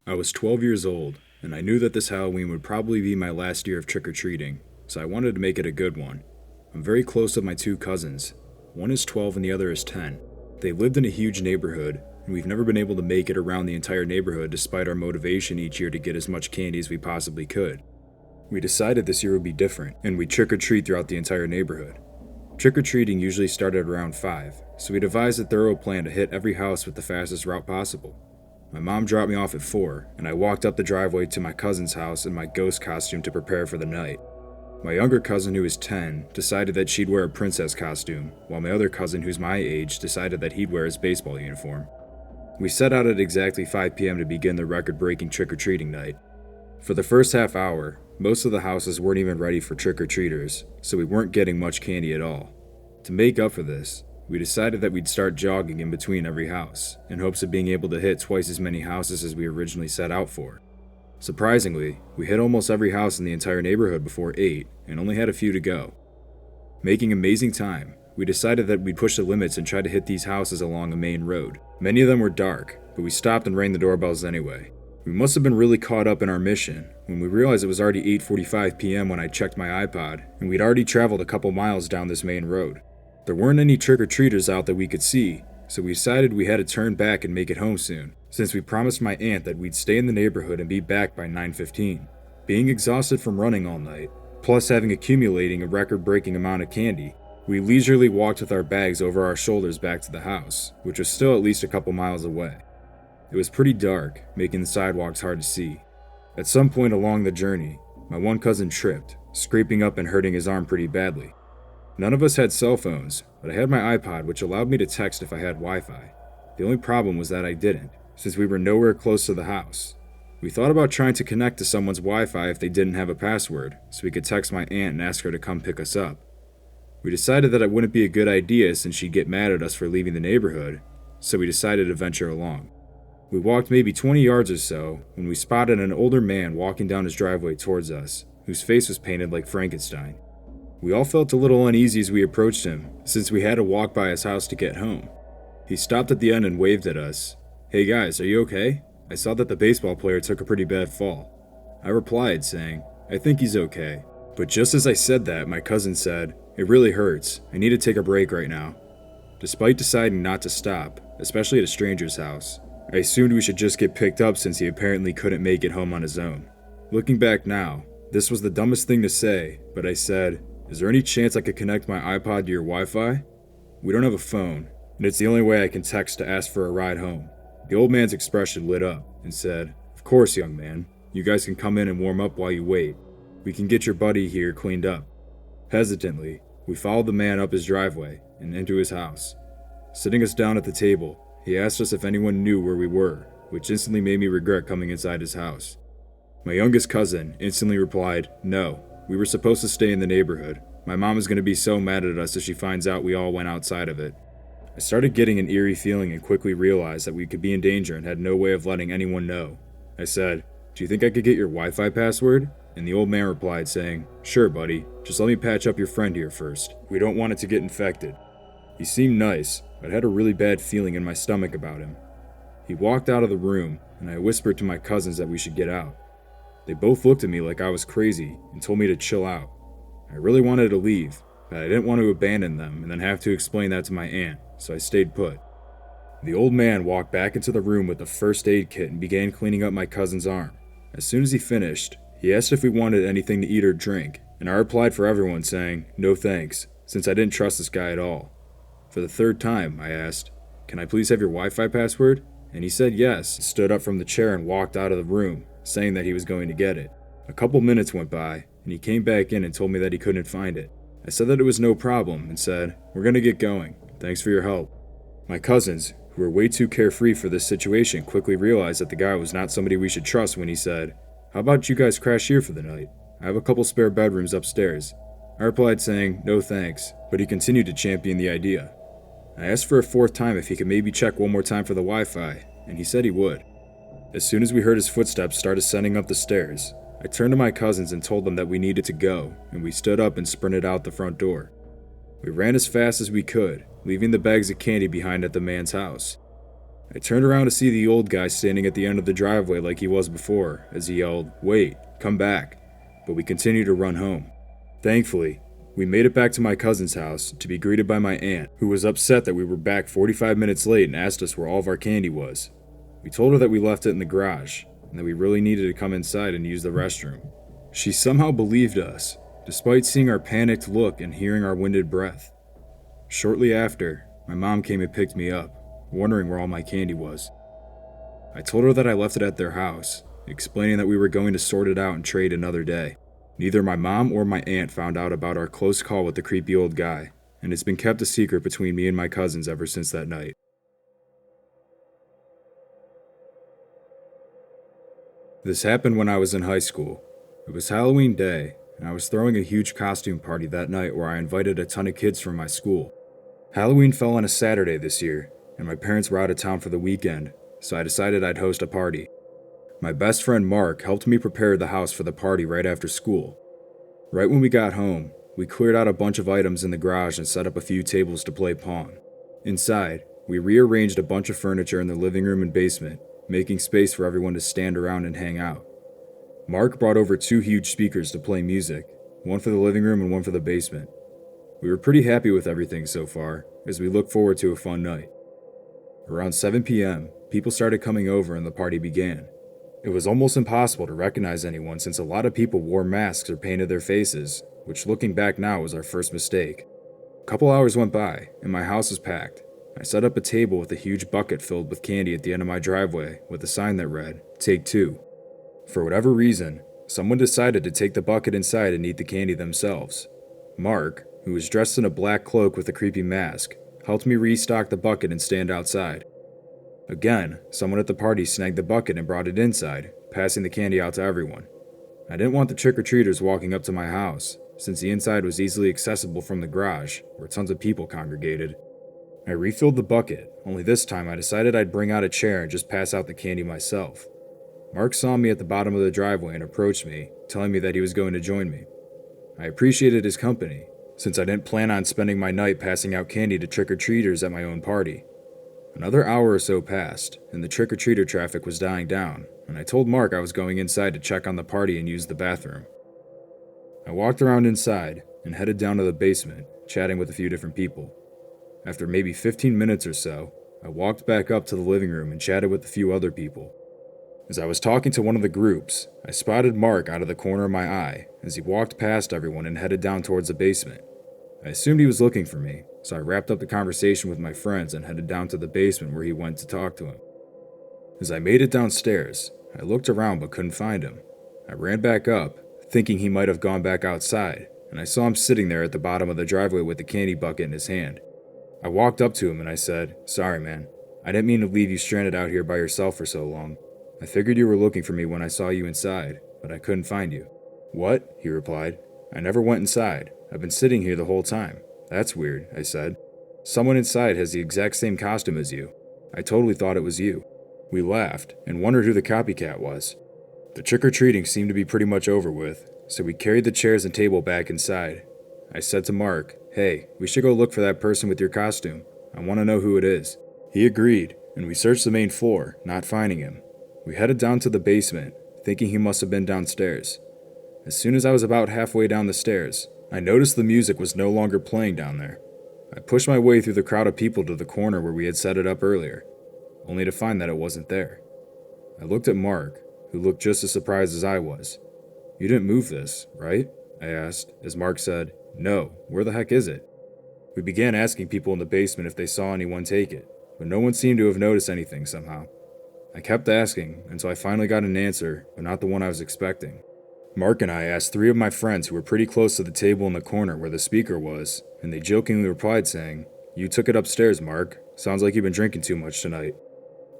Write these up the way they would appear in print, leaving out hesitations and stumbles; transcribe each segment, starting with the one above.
I was 12 years old, and I knew that this Halloween would probably be my last year of trick-or-treating, so I wanted to make it a good one. I'm very close with my two cousins. One is 12 and the other is 10. They lived in a huge neighborhood, and we've never been able to make it around the entire neighborhood despite our motivation each year to get as much candy as we possibly could. We decided this year would be different, and we'd trick-or-treat throughout the entire neighborhood. Trick-or-treating usually started around 5, so we devised a thorough plan to hit every house with the fastest route possible. My mom dropped me off at 4, and I walked up the driveway to my cousin's house in my ghost costume to prepare for the night. My younger cousin, who is 10, decided that she'd wear a princess costume, while my other cousin, who's my age, decided that he'd wear his baseball uniform. We set out at exactly 5 p.m. to begin the record-breaking trick-or-treating night. For the first half hour, most of the houses weren't even ready for trick-or-treaters, so we weren't getting much candy at all. To make up for this, we decided that we'd start jogging in between every house, in hopes of being able to hit twice as many houses as we originally set out for. Surprisingly, we hit almost every house in the entire neighborhood before 8, and only had a few to go. Making amazing time, we decided that we'd push the limits and try to hit these houses along a main road. Many of them were dark, but we stopped and rang the doorbells anyway. We must have been really caught up in our mission when we realized it was already 8:45 p.m. when I checked my iPod, and we'd already traveled a couple miles down this main road. There weren't any trick-or-treaters out that we could see, so we decided we had to turn back and make it home soon, since we promised my aunt that we'd stay in the neighborhood and be back by 9:15. Being exhausted from running all night, plus having accumulating a record-breaking amount of candy, we leisurely walked with our bags over our shoulders back to the house, which was still at least a couple miles away. It was pretty dark, making the sidewalks hard to see. At some point along the journey, my one cousin tripped, scraping up and hurting his arm pretty badly. None of us had cell phones, but I had my iPod, which allowed me to text if I had Wi-Fi. The only problem was that I didn't, since we were nowhere close to the house. We thought about trying to connect to someone's Wi-Fi if they didn't have a password, so we could text my aunt and ask her to come pick us up. We decided that it wouldn't be a good idea since she'd get mad at us for leaving the neighborhood, so we decided to venture along. We walked maybe 20 yards or so when we spotted an older man walking down his driveway towards us, whose face was painted like Frankenstein. We all felt a little uneasy as we approached him, since we had to walk by his house to get home. He stopped at the end and waved at us. "Hey guys, are you okay? I saw that the baseball player took a pretty bad fall." I replied, saying, "I think he's okay." But just as I said that, my cousin said, "It really hurts. I need to take a break right now." Despite deciding not to stop, especially at a stranger's house, I assumed we should just get picked up since he apparently couldn't make it home on his own. Looking back now, this was the dumbest thing to say, but I said, "Is there any chance I could connect my iPod to your Wi-Fi? We don't have a phone, and it's the only way I can text to ask for a ride home." The old man's expression lit up and said, "Of course, young man. You guys can come in and warm up while you wait. We can get your buddy here cleaned up." Hesitantly, we followed the man up his driveway and into his house. Sitting us down at the table, he asked us if anyone knew where we were, which instantly made me regret coming inside his house. My youngest cousin instantly replied, "No. We were supposed to stay in the neighborhood. My mom is going to be so mad at us if she finds out we all went outside of it." I started getting an eerie feeling and quickly realized that we could be in danger and had no way of letting anyone know. I said, "Do you think I could get your Wi-Fi password?" And the old man replied saying, "Sure, buddy. Just let me patch up your friend here first. We don't want it to get infected." He seemed nice, but I had a really bad feeling in my stomach about him. He walked out of the room, and I whispered to my cousins that we should get out. They both looked at me like I was crazy and told me to chill out. I really wanted to leave, but I didn't want to abandon them and then have to explain that to my aunt, so I stayed put. The old man walked back into the room with the first aid kit and began cleaning up my cousin's arm. As soon as he finished, he asked if we wanted anything to eat or drink, and I replied for everyone saying, "No thanks," since I didn't trust this guy at all. For the third time, I asked, "Can I please have your Wi-Fi password?" And he said yes, stood up from the chair and walked out of the room, saying that he was going to get it. A couple minutes went by, and he came back in and told me that he couldn't find it. I said that it was no problem and said, "We're gonna get going. Thanks for your help." My cousins, who were way too carefree for this situation, quickly realized that the guy was not somebody we should trust when he said, "How about you guys crash here for the night? I have a couple spare bedrooms upstairs." I replied saying, "No thanks," but he continued to champion the idea. I asked for a fourth time if he could maybe check one more time for the Wi-Fi, and he said he would. As soon as we heard his footsteps start ascending up the stairs, I turned to my cousins and told them that we needed to go, and we stood up and sprinted out the front door. We ran as fast as we could, leaving the bags of candy behind at the man's house. I turned around to see the old guy standing at the end of the driveway like he was before, as he yelled, "Wait, come back," but we continued to run home. Thankfully, we made it back to my cousin's house to be greeted by my aunt, who was upset that we were back 45 minutes late and asked us where all of our candy was. We told her that we left it in the garage, and that we really needed to come inside and use the restroom. She somehow believed us, despite seeing our panicked look and hearing our winded breath. Shortly after, my mom came and picked me up, wondering where all my candy was. I told her that I left it at their house, explaining that we were going to sort it out and trade another day. Neither my mom or my aunt found out about our close call with the creepy old guy, and it's been kept a secret between me and my cousins ever since that night. This happened when I was in high school. It was Halloween day, and I was throwing a huge costume party that night where I invited a ton of kids from my school. Halloween fell on a Saturday this year, and my parents were out of town for the weekend, so I decided I'd host a party. My best friend Mark helped me prepare the house for the party right after school. Right when we got home, we cleared out a bunch of items in the garage and set up a few tables to play Pong. Inside, we rearranged a bunch of furniture in the living room and basement, making space for everyone to stand around and hang out. Mark brought over 2 huge speakers to play music, one for the living room and one for the basement. We were pretty happy with everything so far, as we looked forward to a fun night. Around 7 p.m., people started coming over and the party began. It was almost impossible to recognize anyone since a lot of people wore masks or painted their faces, which looking back now was our first mistake. A couple hours went by, and my house was packed. I set up a table with a huge bucket filled with candy at the end of my driveway with a sign that read, "Take 2." For whatever reason, someone decided to take the bucket inside and eat the candy themselves. Mark, who was dressed in a black cloak with a creepy mask, helped me restock the bucket and stand outside. Again, someone at the party snagged the bucket and brought it inside, passing the candy out to everyone. I didn't want the trick-or-treaters walking up to my house, since the inside was easily accessible from the garage, where tons of people congregated. I refilled the bucket, only this time I decided I'd bring out a chair and just pass out the candy myself. Mark saw me at the bottom of the driveway and approached me, telling me that he was going to join me. I appreciated his company, since I didn't plan on spending my night passing out candy to trick-or-treaters at my own party. Another hour or so passed, and the trick-or-treater traffic was dying down, and I told Mark I was going inside to check on the party and use the bathroom. I walked around inside and headed down to the basement, chatting with a few different people. After maybe 15 minutes or so, I walked back up to the living room and chatted with a few other people. As I was talking to one of the groups, I spotted Mark out of the corner of my eye as he walked past everyone and headed down towards the basement. I assumed he was looking for me, so I wrapped up the conversation with my friends and headed down to the basement where he went to talk to him. As I made it downstairs, I looked around but couldn't find him. I ran back up, thinking he might have gone back outside, and I saw him sitting there at the bottom of the driveway with the candy bucket in his hand. I walked up to him and I said, "Sorry, man. I didn't mean to leave you stranded out here by yourself for so long. I figured you were looking for me when I saw you inside, but I couldn't find you." "What?" he replied. "I never went inside. I've been sitting here the whole time." "That's weird," I said. "Someone inside has the exact same costume as you. I totally thought it was you." We laughed and wondered who the copycat was. The trick-or-treating seemed to be pretty much over with, so we carried the chairs and table back inside. I said to Mark, "Hey, we should go look for that person with your costume. I want to know who it is." He agreed, and we searched the main floor, not finding him. We headed down to the basement, thinking he must have been downstairs. As soon as I was about halfway down the stairs, I noticed the music was no longer playing down there. I pushed my way through the crowd of people to the corner where we had set it up earlier, only to find that it wasn't there. I looked at Mark, who looked just as surprised as I was. "You didn't move this, right?" I asked, as Mark said, "No, where the heck is it?" We began asking people in the basement if they saw anyone take it, but no one seemed to have noticed anything somehow. I kept asking until I finally got an answer, but not the one I was expecting. Mark and I asked 3 of my friends who were pretty close to the table in the corner where the speaker was, and they jokingly replied saying, "You took it upstairs, Mark. Sounds like you've been drinking too much tonight."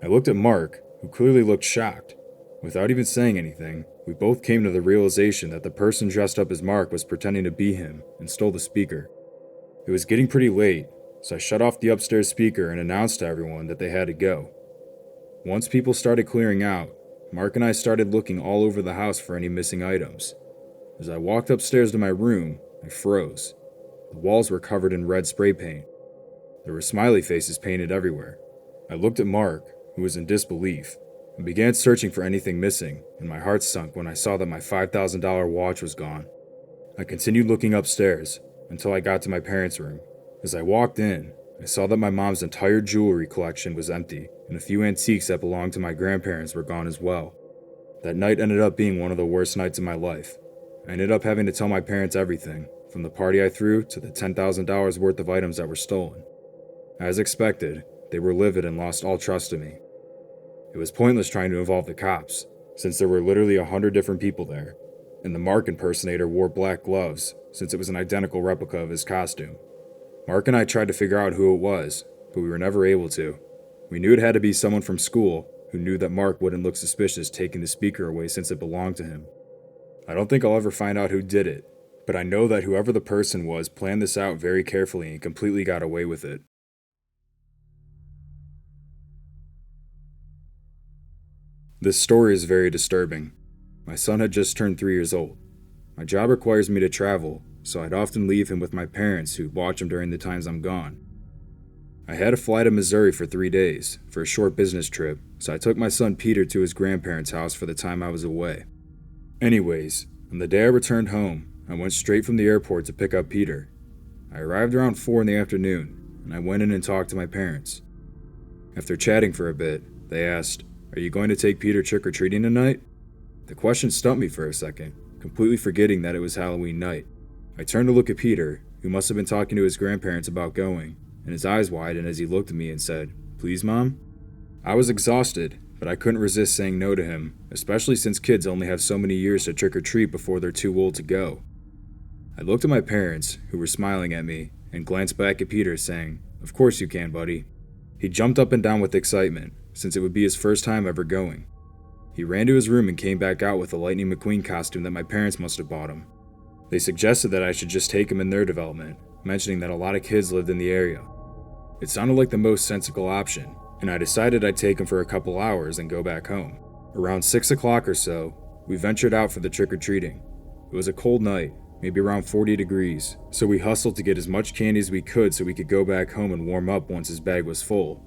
I looked at Mark, who clearly looked shocked. Without even saying anything, we both came to the realization that the person dressed up as Mark was pretending to be him and stole the speaker. It was getting pretty late, so I shut off the upstairs speaker and announced to everyone that they had to go. Once people started clearing out, Mark and I started looking all over the house for any missing items. As I walked upstairs to my room, I froze. The walls were covered in red spray paint. There were smiley faces painted everywhere. I looked at Mark, who was in disbelief, and began searching for anything missing, and my heart sunk when I saw that my $5,000 watch was gone. I continued looking upstairs until I got to my parents' room. As I walked in, I saw that my mom's entire jewelry collection was empty, and a few antiques that belonged to my grandparents were gone as well. That night ended up being one of the worst nights of my life. I ended up having to tell my parents everything, from the party I threw to the $10,000 worth of items that were stolen. As expected, they were livid and lost all trust in me. It was pointless trying to involve the cops, since there were literally 100 different people there, and the Mark impersonator wore black gloves, since it was an identical replica of his costume. Mark and I tried to figure out who it was, but we were never able to. We knew it had to be someone from school who knew that Mark wouldn't look suspicious taking the speaker away since it belonged to him. I don't think I'll ever find out who did it, but I know that whoever the person was planned this out very carefully and completely got away with it. This story is very disturbing. My son had just turned 3 years old. My job requires me to travel, so I'd often leave him with my parents who'd watch him during the times I'm gone. I had to fly to Missouri for 3 days for a short business trip, so I took my son Peter to his grandparents' house for the time I was away. Anyways, on the day I returned home, I went straight from the airport to pick up Peter. I arrived around 4 in the afternoon, and I went in and talked to my parents. After chatting for a bit, they asked, "Are you going to take Peter trick-or-treating tonight?" The question stumped me for a second, completely forgetting that it was Halloween night. I turned to look at Peter, who must have been talking to his grandparents about going, and his eyes widened as he looked at me and said, "Please, Mom?" I was exhausted, but I couldn't resist saying no to him, especially since kids only have so many years to trick-or-treat before they're too old to go. I looked at my parents, who were smiling at me, and glanced back at Peter, saying, "Of course you can, buddy." He jumped up and down with excitement, since it would be his first time ever going. He ran to his room and came back out with the Lightning McQueen costume that my parents must have bought him. They suggested that I should just take him in their development, mentioning that a lot of kids lived in the area. It sounded like the most sensible option, and I decided I'd take him for a couple hours and go back home. Around 6 o'clock or so, we ventured out for the trick-or-treating. It was a cold night, maybe around 40 degrees, so we hustled to get as much candy as we could so we could go back home and warm up once his bag was full.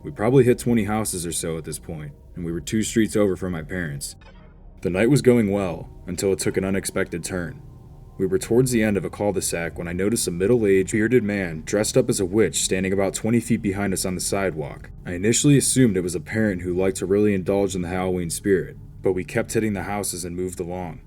We probably hit 20 houses or so at this point, and we were 2 streets over from my parents. The night was going well, until it took an unexpected turn. We were towards the end of a cul-de-sac when I noticed a middle-aged, bearded man dressed up as a witch standing about 20 feet behind us on the sidewalk. I initially assumed it was a parent who liked to really indulge in the Halloween spirit, but we kept hitting the houses and moved along.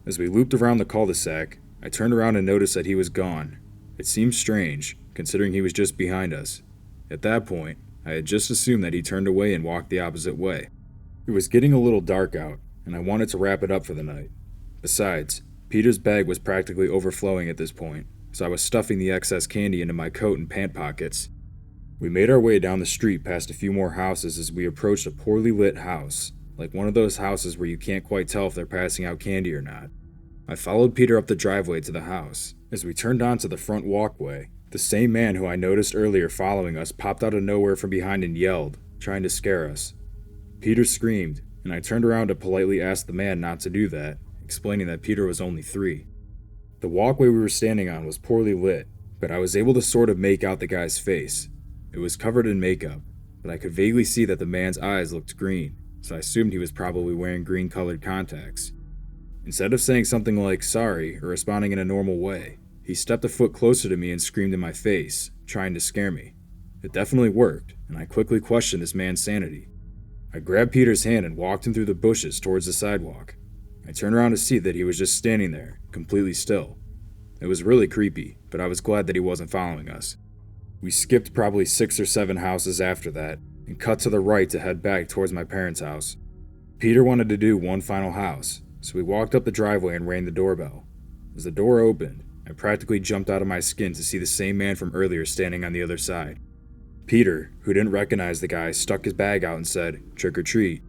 As we looped around the cul-de-sac, I turned around and noticed that he was gone. It seemed strange, considering he was just behind us. At that point, I had just assumed that he turned away and walked the opposite way. It was getting a little dark out, and I wanted to wrap it up for the night. Besides, Peter's bag was practically overflowing at this point, so I was stuffing the excess candy into my coat and pant pockets. We made our way down the street past a few more houses as we approached a poorly lit house, like one of those houses where you can't quite tell if they're passing out candy or not. I followed Peter up the driveway to the house. As we turned onto the front walkway, the same man who I noticed earlier following us popped out of nowhere from behind and yelled, trying to scare us. Peter screamed, and I turned around to politely ask the man not to do that, explaining that Peter was only 3. The walkway we were standing on was poorly lit, but I was able to sort of make out the guy's face. It was covered in makeup, but I could vaguely see that the man's eyes looked green, so I assumed he was probably wearing green-colored contacts. Instead of saying something like sorry or responding in a normal way, he stepped a foot closer to me and screamed in my face, trying to scare me. It definitely worked, and I quickly questioned this man's sanity. I grabbed Peter's hand and walked him through the bushes towards the sidewalk. I turned around to see that he was just standing there, completely still. It was really creepy, but I was glad that he wasn't following us. We skipped probably 6 or 7 houses after that, and cut to the right to head back towards my parents' house. Peter wanted to do one final house, so we walked up the driveway and rang the doorbell. As the door opened, I practically jumped out of my skin to see the same man from earlier standing on the other side. Peter, who didn't recognize the guy, stuck his bag out and said, "Trick or treat."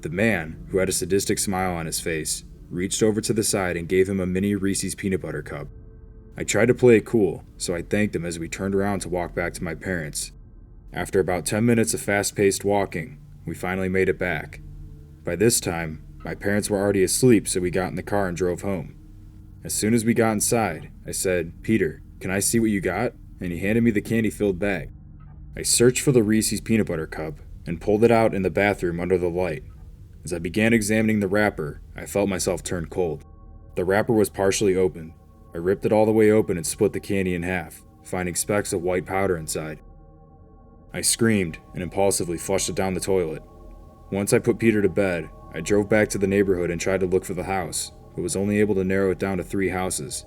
The man, who had a sadistic smile on his face, reached over to the side and gave him a mini Reese's peanut butter cup. I tried to play it cool, so I thanked him as we turned around to walk back to my parents. After about 10 minutes of fast-paced walking, we finally made it back. By this time, my parents were already asleep, so we got in the car and drove home. As soon as we got inside, I said, "Peter, can I see what you got?" And he handed me the candy-filled bag. I searched for the Reese's peanut butter cup, and pulled it out in the bathroom under the light. As I began examining the wrapper, I felt myself turn cold. The wrapper was partially open. I ripped it all the way open and split the candy in half, finding specks of white powder inside. I screamed and impulsively flushed it down the toilet. Once I put Peter to bed, I drove back to the neighborhood and tried to look for the house, but was only able to narrow it down to 3 houses.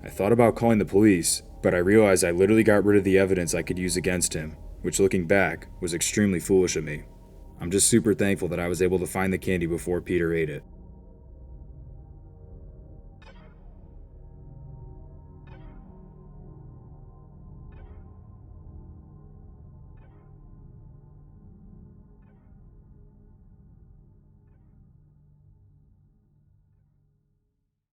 I thought about calling the police, but I realized I literally got rid of the evidence I could use against him, which looking back was extremely foolish of me. I'm just super thankful that I was able to find the candy before Peter ate it.